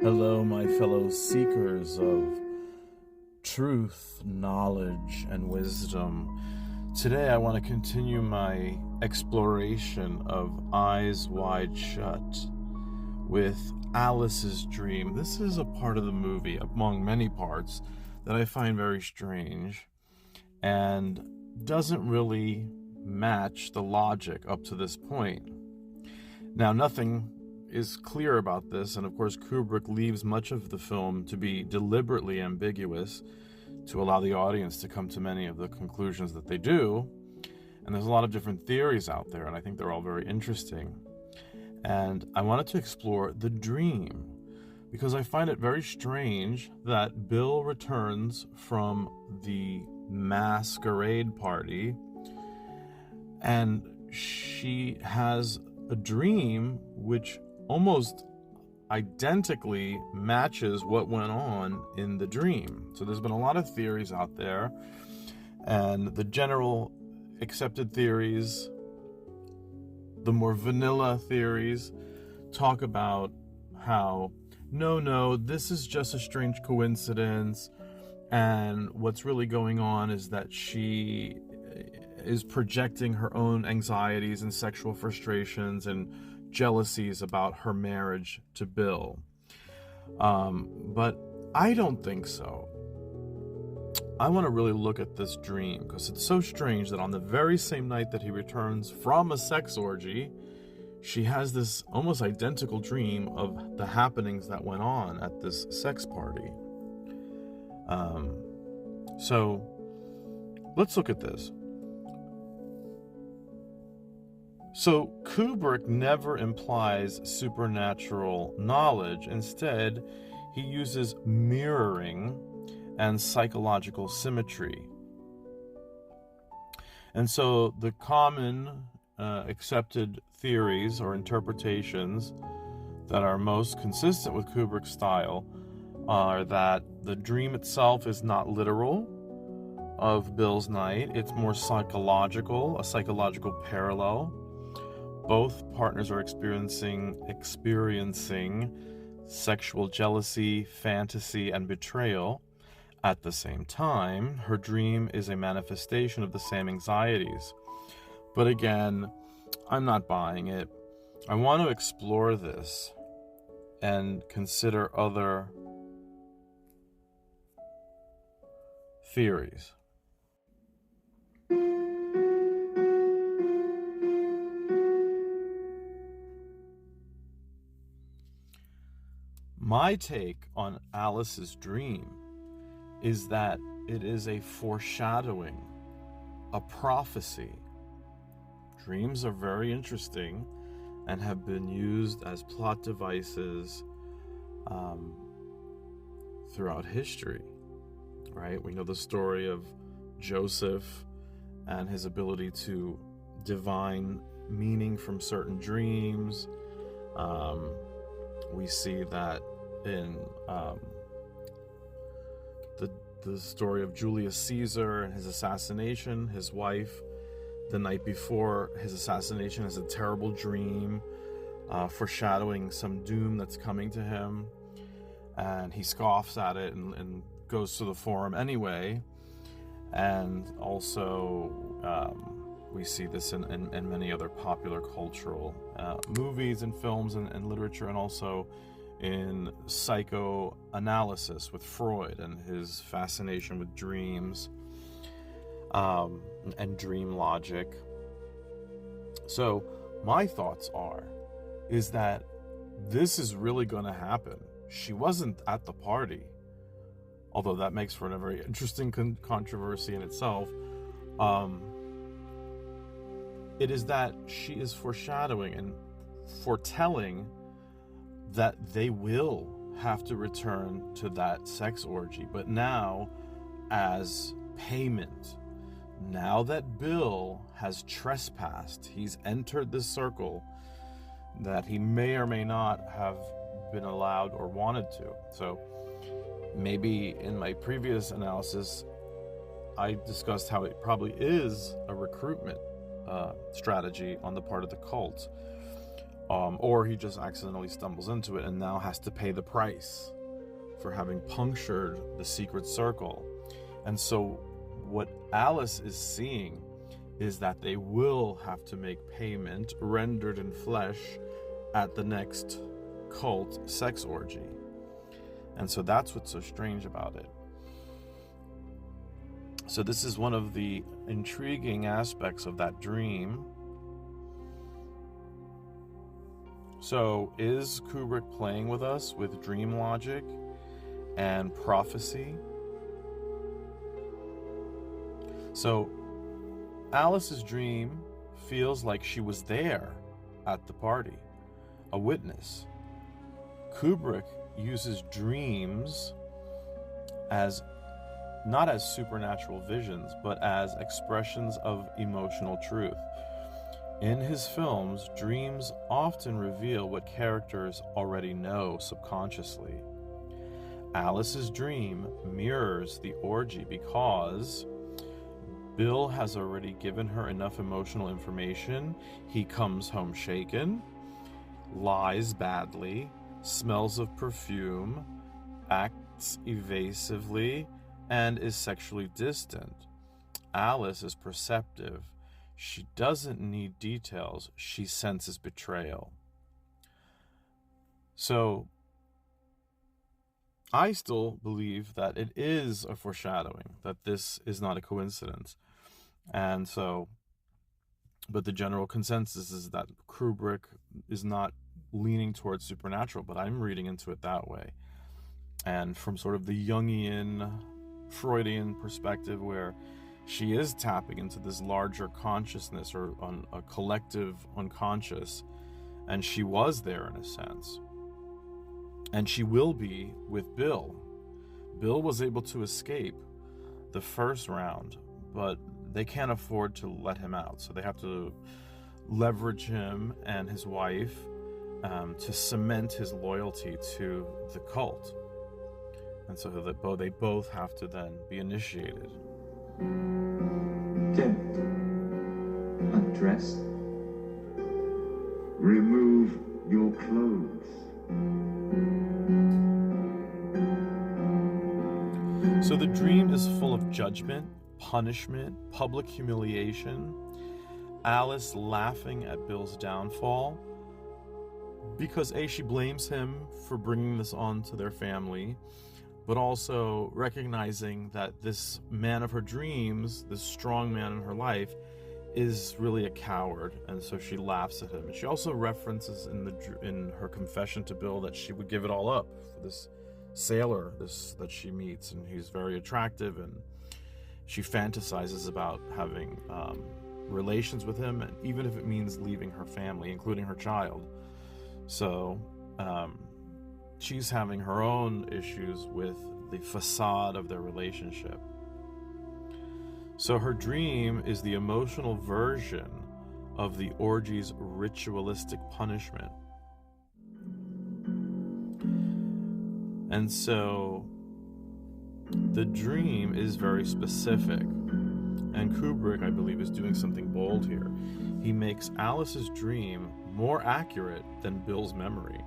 Hello, my fellow seekers of truth, knowledge, and wisdom. Today, I want to continue my exploration of Eyes Wide Shut with Alice's Dream. This is a part of the movie, among many parts, that I find very strange and doesn't really match the logic up to this point. Now, nothing is clear about this, and of course Kubrick leaves much of the film to be deliberately ambiguous to allow the audience to come to many of the conclusions that they do. And there's a lot of different theories out there, and I think they're all very interesting. And I wanted to explore the dream because I find it very strange that Bill returns from the masquerade party and she has a dream which almost identically matches what went on in the dream. So there's been a lot of theories out there, and the general accepted theories, the more vanilla theories, talk about how no, this is just a strange coincidence, and what's really going on is that she is projecting her own anxieties and sexual frustrations and jealousies about her marriage to Bill. But I don't think so. I want to really look at this dream because it's so strange that on the very same night that he returns from a sex orgy, she has this almost identical dream of the happenings that went on at this sex party. So let's look at this. So Kubrick never implies supernatural knowledge. Instead, he uses mirroring and psychological symmetry. And so the common accepted theories or interpretations that are most consistent with Kubrick's style are that the dream itself is not literal of Bill's night. It's more psychological, a psychological parallel. Both partners are experiencing sexual jealousy, fantasy, and betrayal at the same time. Her dream is a manifestation of the same anxieties. But again, I'm not buying it. I want to explore this and consider other theories. My take on Alice's dream is that it is a foreshadowing, a prophecy. Dreams are very interesting and have been used as plot devices throughout history, right? We know the story of Joseph and his ability to divine meaning from certain dreams. We see that in the story of Julius Caesar and his assassination. His wife, the night before his assassination, has a terrible dream foreshadowing some doom that's coming to him, and he scoffs at it and goes to the forum anyway. And also we see this in many other popular cultural movies and films and literature, and also in psychoanalysis with Freud and his fascination with dreams and dream logic. So my thoughts is that this is really going to happen. She wasn't at the party, although that makes for a very interesting controversy in itself. It is that she is foreshadowing and foretelling that they will have to return to that sex orgy, but now as payment. Now that Bill has trespassed, he's entered this circle that he may or may not have been allowed or wanted to. So maybe in my previous analysis, I discussed how it probably is a recruitment strategy on the part of the cult. or he just accidentally stumbles into it and now has to pay the price for having punctured the secret circle. And so what Alice is seeing is that they will have to make payment rendered in flesh at the next cult sex orgy. And so that's what's so strange about it. So this is one of the intriguing aspects of that dream. So is Kubrick playing with us with dream logic and prophecy? So Alice's dream feels like she was there at the party, a witness. Kubrick uses dreams as not as supernatural visions, but as expressions of emotional truth. In his films, dreams often reveal what characters already know subconsciously. Alice's dream mirrors the orgy because Bill has already given her enough emotional information. He comes home shaken, lies badly, smells of perfume, acts evasively, and is sexually distant. Alice is perceptive. She doesn't need details. She senses betrayal. So, I still believe that it is a foreshadowing, that this is not a coincidence. And so, but the general consensus is that Kubrick is not leaning towards supernatural, but I'm reading into it that way. And from sort of the Jungian, Freudian perspective, where she is tapping into this larger consciousness or on a collective unconscious, and she was there in a sense. And she will be with Bill. Bill was able to escape the first round, but they can't afford to let him out. So they have to leverage him and his wife to cement his loyalty to the cult. And so they both have to then be initiated. Don't undress. Remove your clothes. So the dream is full of judgment, punishment, public humiliation, Alice laughing at Bill's downfall because she blames him for bringing this on to their family, but also recognizing that this man of her dreams, this strong man in her life, is really a coward, and so she laughs at him. And she also references in her confession to Bill that she would give it all up for this sailor that she meets, and he's very attractive, and she fantasizes about having relations with him, and even if it means leaving her family, including her child. So she's having her own issues with the facade of their relationship. So her dream is the emotional version of the orgy's ritualistic punishment. And so the dream is very specific. And Kubrick, I believe, is doing something bold here. He makes Alice's dream more accurate than Bill's memory.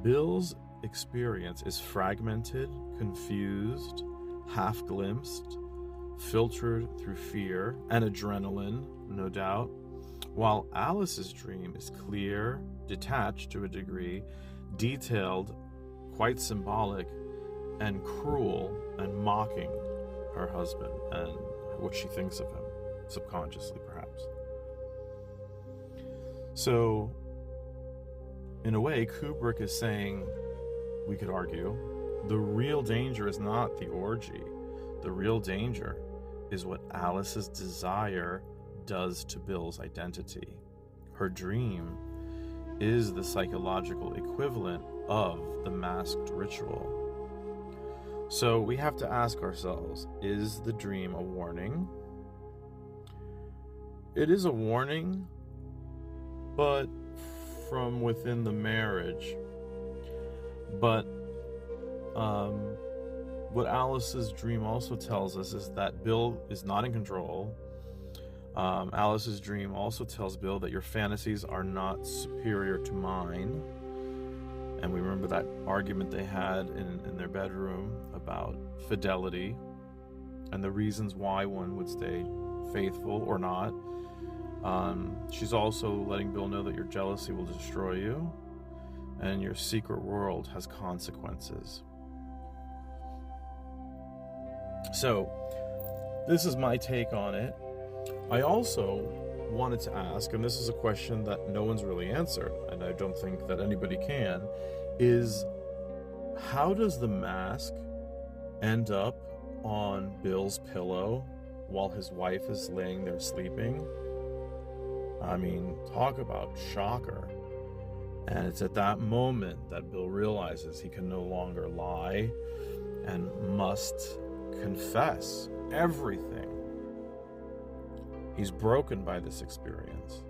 Bill's experience is fragmented, confused, half-glimpsed, filtered through fear and adrenaline, no doubt, while Alice's dream is clear, detached to a degree, detailed, quite symbolic, and cruel, and mocking her husband and what she thinks of him, subconsciously perhaps. So, in a way, Kubrick is saying, we could argue, the real danger is not the orgy. The real danger is what Alice's desire does to Bill's identity. Her dream is the psychological equivalent of the masked ritual. So we have to ask ourselves, is the dream a warning? It is a warning, but from within the marriage. But what Alice's dream also tells us is that Bill is not in control. Alice's dream also tells Bill that your fantasies are not superior to mine. And we remember that argument they had in their bedroom about fidelity and the reasons why one would stay faithful or not. She's also letting Bill know that your jealousy will destroy you and your secret world has consequences. So, this is my take on it. I also wanted to ask, and this is a question that no one's really answered, and I don't think that anybody can, is how does the mask end up on Bill's pillow while his wife is laying there sleeping? I mean, talk about shocker. And it's at that moment that Bill realizes he can no longer lie and must confess everything. He's broken by this experience.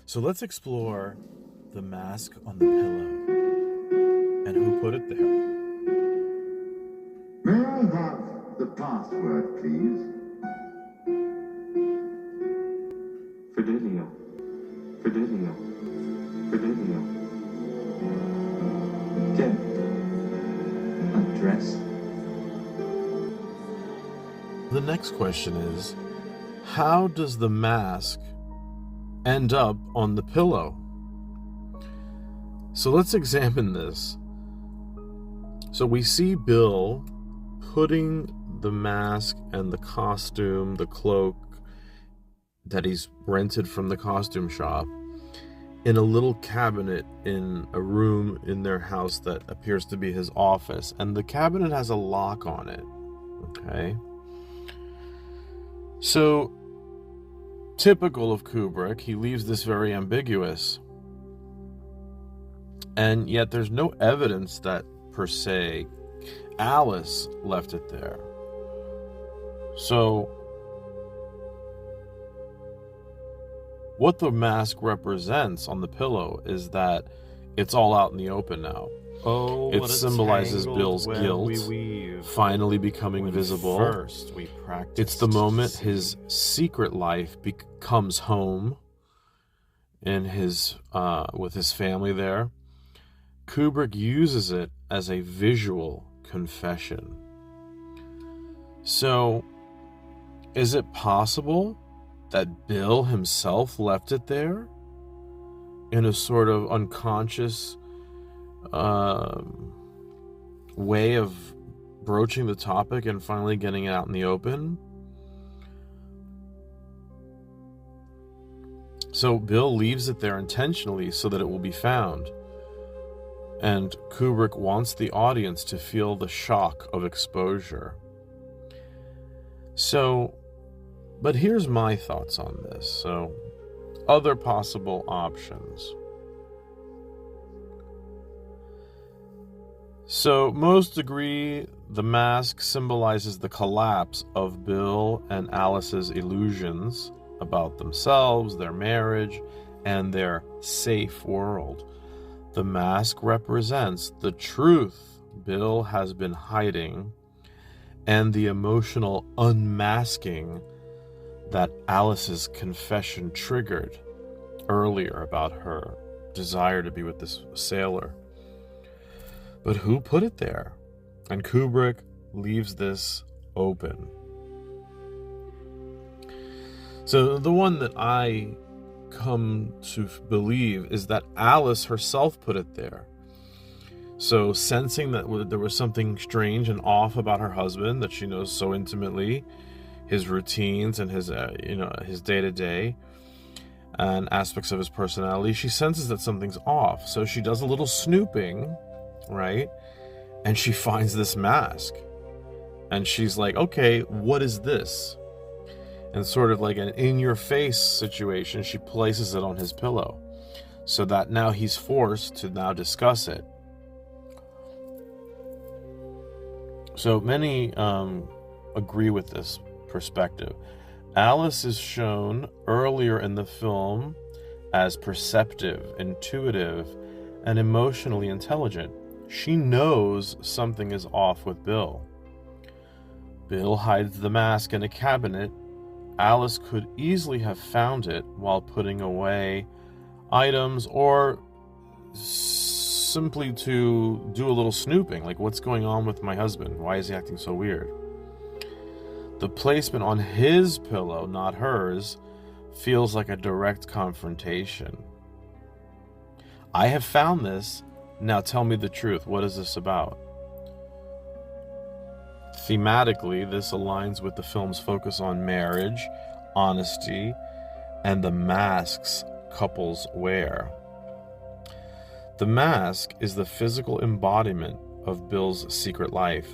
So let's explore the mask on the pillow and who put it there. May I have the password, please? Fidelio. Fidelio. Fidelio. Kept. Undressed. The next question is, how does the mask end up on the pillow? So let's examine this. So we see Bill putting the mask and the costume, the cloak that he's rented from the costume shop, in a little cabinet in a room in their house that appears to be his office. And the cabinet has a lock on it. Okay? So, typical of Kubrick, he leaves this very ambiguous. And yet there's no evidence that, per se, Alice left it there. So, what the mask represents on the pillow is that it's all out in the open now. Oh, it what a symbolizes tangled Bill's web guilt we weave. finally becoming When visible. First, we practiced It's the moment deceit. his secret life comes home in his with his family there. Kubrick uses it as a visual confession. So, is it possible that Bill himself left it there in a sort of unconscious way of broaching the topic and finally getting it out in the open? So Bill leaves it there intentionally so that it will be found. And Kubrick wants the audience to feel the shock of exposure. So, but here's my thoughts on this. So, other possible options. So, most agree the mask symbolizes the collapse of Bill and Alice's illusions about themselves, their marriage, and their safe world. The mask represents the truth Bill has been hiding and the emotional unmasking that Alice's confession triggered earlier about her desire to be with this sailor. But who put it there? And Kubrick leaves this open. So the one that I come to believe is that Alice herself put it there. So sensing that there was something strange and off about her husband that she knows so intimately, his routines and his his day-to-day and aspects of his personality, she senses that something's off. So she does a little snooping, right? And she finds this mask. And she's like, okay, what is this? And sort of like an in-your-face situation, she places it on his pillow so that now he's forced to now discuss it. So many agree with this perspective. Alice is shown earlier in the film as perceptive, intuitive, and emotionally intelligent. She knows something is off with Bill. Bill hides the mask in a cabinet Alice could easily have found it while putting away items, or simply to do a little snooping, like, what's going on with my husband? Why is he acting so weird? The placement on his pillow, not hers, feels like a direct confrontation. I have found this. Now tell me the truth. What is this about? Thematically, this aligns with the film's focus on marriage, honesty, and the masks couples wear. The mask is the physical embodiment of Bill's secret life.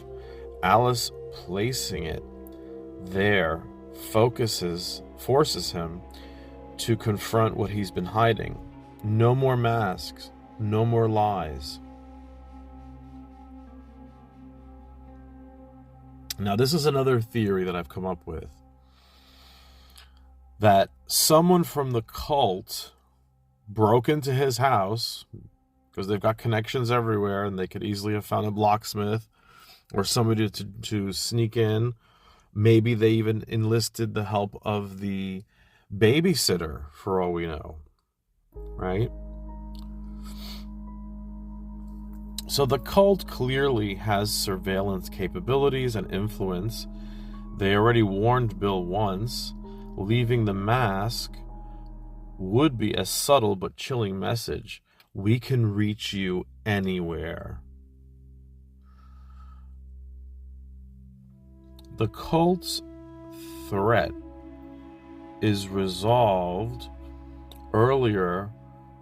Alice placing it there forces him to confront what he's been hiding. No more masks, no more lies. Now, this is another theory that I've come up with, that someone from the cult broke into his house, because they've got connections everywhere, and they could easily have found a locksmith or somebody to sneak in. Maybe they even enlisted the help of the babysitter, for all we know, right? So the cult clearly has surveillance capabilities and influence. They already warned Bill once. Leaving the mask would be a subtle but chilling message. We can reach you anywhere. The cult's threat is resolved earlier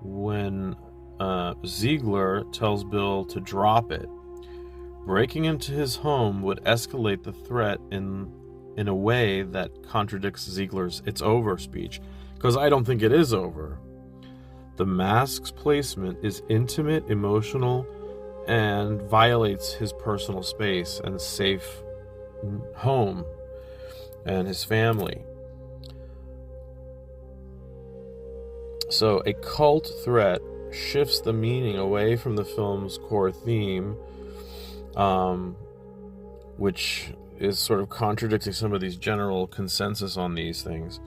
when Ziegler tells Bill to drop it. Breaking into his home would escalate the threat in a way that contradicts Ziegler's "it's over" speech, because I don't think it is over. The mask's placement is intimate, emotional, and violates his personal space and safe home and his family. So a cult threat shifts the meaning away from the film's core theme, which is sort of contradicting some of these general consensus on these things.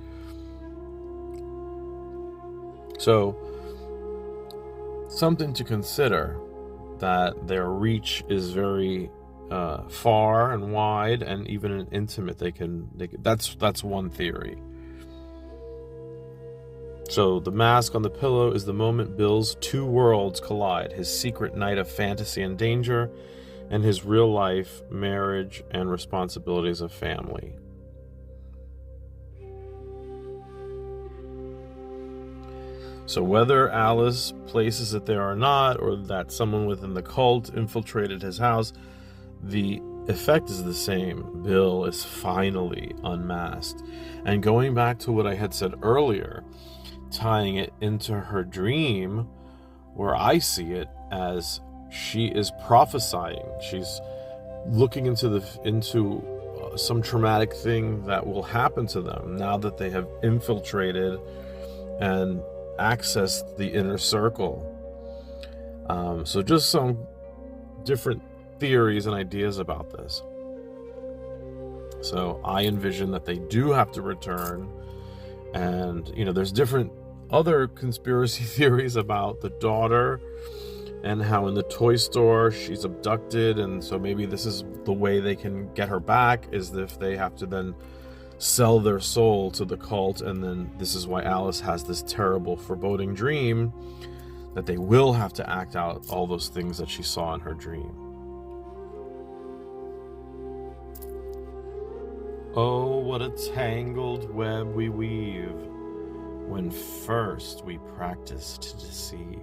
So, something to consider, that their reach is very far and wide, and even intimate. That's one theory. So the mask on the pillow is the moment Bill's two worlds collide: his secret night of fantasy and danger, and his real life marriage and responsibilities of family. So whether Alice places it there or not, or that someone within the cult infiltrated his house, the effect is the same. Bill is finally unmasked. And going back to what I had said earlier, tying it into her dream, where I see it as she is prophesying. She's looking into some traumatic thing that will happen to them now that they have infiltrated and accessed the inner circle. So just some different theories and ideas about this. So I envision that they do have to return, and there's different other conspiracy theories about the daughter and how in the toy store she's abducted, and so maybe this is the way they can get her back, is if they have to then sell their soul to the cult, and then this is why Alice has this terrible foreboding dream, that they will have to act out all those things that she saw in her dream. Oh, what a tangled web we weave when first we practice to deceive.